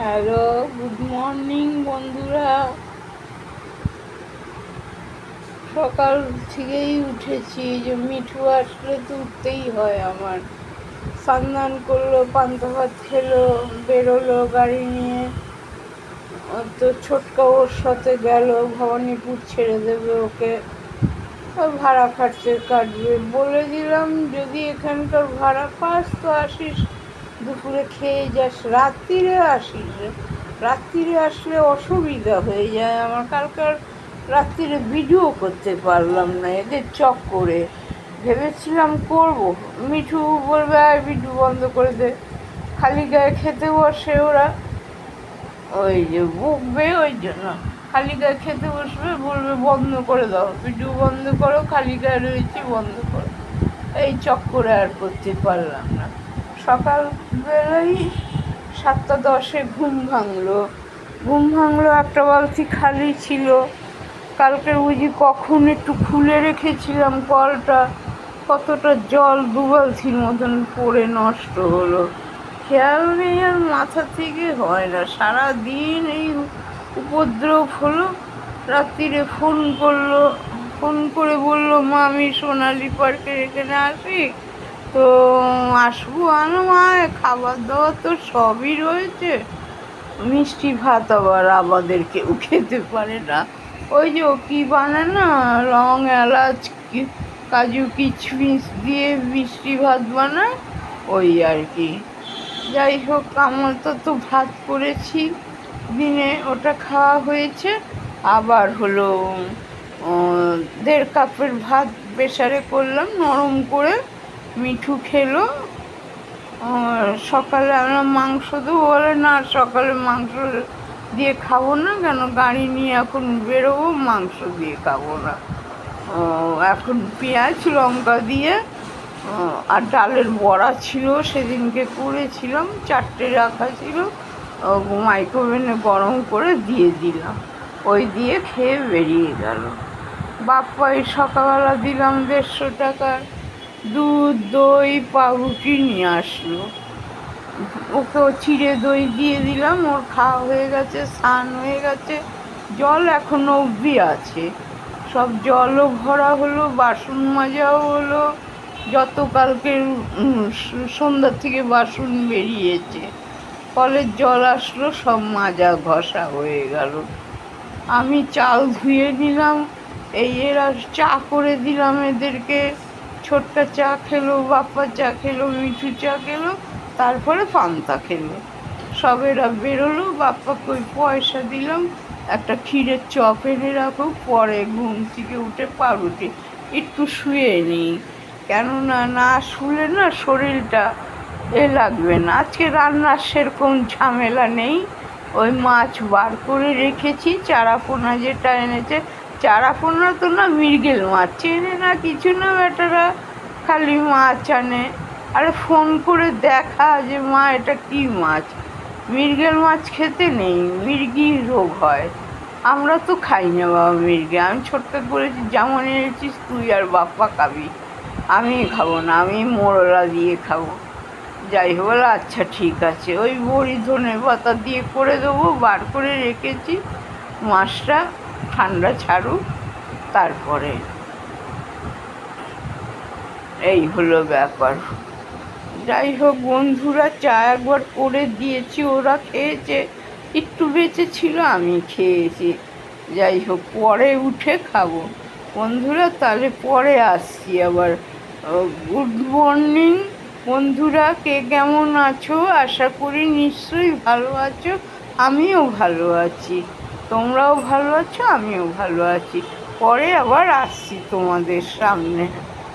Hello, good morning বন্ধুরা। সকাল থেকেই উঠেছি, যে মিঠু আসলে তো উঠতেই হয় আমার। স্নান করলো, পান্তা ভাত খেলো, বেরোলো গাড়ি নিয়ে। তো ছোটকা ওর সাথে গেল, ভবানীপুর ছেড়ে দেবে ওকে। ভাড়া খরচে কাটবে বলে দিলাম, যদি এখানকার ভাড়া পাস তো আসিস, দুপুরে খেয়ে যাস, রাত্রিরে আসিস। রাত্রিরে আসলে অসুবিধা হয়ে যায় আমার। কালকার রাত্রিরে ভিডিও করতে পারলাম না এদের চক্করে। ভেবেছিলাম করব, মিঠু বলবে আর ভিডিও বন্ধ করে দে। খালি গায়ে খেতে বসে ওরা, ওই যে বকবে, ওই জন্য খালি গায়ে খেতে বসবে, বলবে বন্ধ করে দাও, ভিডিও বন্ধ করো, খালি গায়ে রয়েছি বন্ধ করো। এই চক্করে আর করতে পারলাম না। সকালবেলায় 7:10 ঘুম ভাঙলো, একটা বালতি খালি ছিল। কালকে বুঝি কখন একটু খুলে রেখেছিলাম কলটা, কতটা জল 2 বালতির মতন পড়ে নষ্ট হলো। খেয়াল নেই, আর মাথা থেকে হয় না। সারাদিন এই উপদ্রব হলো। রাত্রিরে ফোন করে বললো, মা আমি সোনালি পার্কের এখানে আসি, তো আসবো। আনো মা, খাবার দাবার তো সবই রয়েছে, মিষ্টি ভাত আবার আমাদের কেউ খেতে পারে না। ওই যে ও কী বানায় না, লং এলাচ কাজু কিচমিচ দিয়ে মিষ্টি ভাত বানায়, ওই আর কি। যাই হোক, আমার তো ভাত করেছি দিনে, ওটা খাওয়া হয়েছে। আবার হলো 1.5 কাপের ভাত প্রেসারে করলাম নরম করে, মিঠু খেলো। সকালে আমরা মাংস দেবো বলে, না সকালে মাংস দিয়ে খাবো না, কেন গাড়ি নিয়ে এখন বেরোবো, মাংস দিয়ে খাবো না। এখন পেঁয়াজ লঙ্কা দিয়ে আর ডালের বড়া ছিল, সেদিনকে করেছিলাম, 4টে রাখা ছিল, মাইক্রোওভেনে গরম করে দিয়ে দিলাম, ওই দিয়ে খেয়ে বেরিয়ে গেল। বাপ্পাই সকালবেলা দিলাম 150 টাকার দুধ, দই, পাউরুটি নিয়ে আসলো। ওকেও চিড়ে দই দিয়ে দিলাম, ওর খাওয়া হয়ে গেছে, স্নান হয়ে গেছে, জল এখনো অবধি আছে। সব জলও ভরা হলো, বাসন মাজাও হলো, যত কালকে সন্ধ্যার থেকে বাসন বেরিয়েছে, কলের জল আসলো, সব মাজা ঘষা হয়ে গেল। আমি চাল ধুয়ে নিলাম, এরা চা করে দিলাম এদেরকে। ছোট্টা চা খেলো, বাপ্পা চা খেলো, মিঠু চা খেলো, তারপরে পান্তা খেলো। সব এরা বেরোলো, বাপ্পাকে ওই পয়সা দিলাম, একটা ক্ষীরের চপ এনে রাখো, পরে ঘুম থেকে উঠে পাউরুটি একটু শুয়ে নিই, কেননা না শুলে না শরীরটা লাগবে না। আজকে রান্নার সেরকম ঝামেলা নেই। ওই মাছ বার করে রেখেছি, চারাপোনা যেটা এনেছে, চারাপোনা তো না, মৃগেল মাছ চেনে না, কিছু না, বেটারা খালি মাছ আনে। আরে ফোন করে দেখা যে মা এটা কি মাছ, মৃগেল মাছ খেতে নেই, মৃগীর রোগ হয়। আমরা তো খাই না বাবা মৃগে। আমি ছোট্ট করেছি, যেমন এনেছিস তুই আর বাপ্পা খাবি, আমি খাবো না, আমি মোরলা দিয়ে খাবো। যাই হোক, আচ্ছা ঠিক আছে, ওই বড়ি ধনে পাতা দিয়ে করে দেবো, বার করে রেখেছি, মাছটা ঠান্ডা ছাড়ুক তারপরে। এই হলো ব্যাপার। যাই হোক বন্ধুরা, চা একবার করে দিয়েছি, ওরা খেয়েছে, একটু বেঁচে ছিল, আমি খেয়েছি। যাই হোক, পরে উঠে খাবো বন্ধুরা, তাহলে পরে আসছি আবার। গুড মর্নিং বন্ধুরা, কে কেমন আছো? আশা করি নিশ্চয়ই ভালো আছো, আমিও ভালো আছি, তোমরাও ভালো আছো, আমিও ভালো আছি। পরে আবার আসছি তোমাদের সামনে।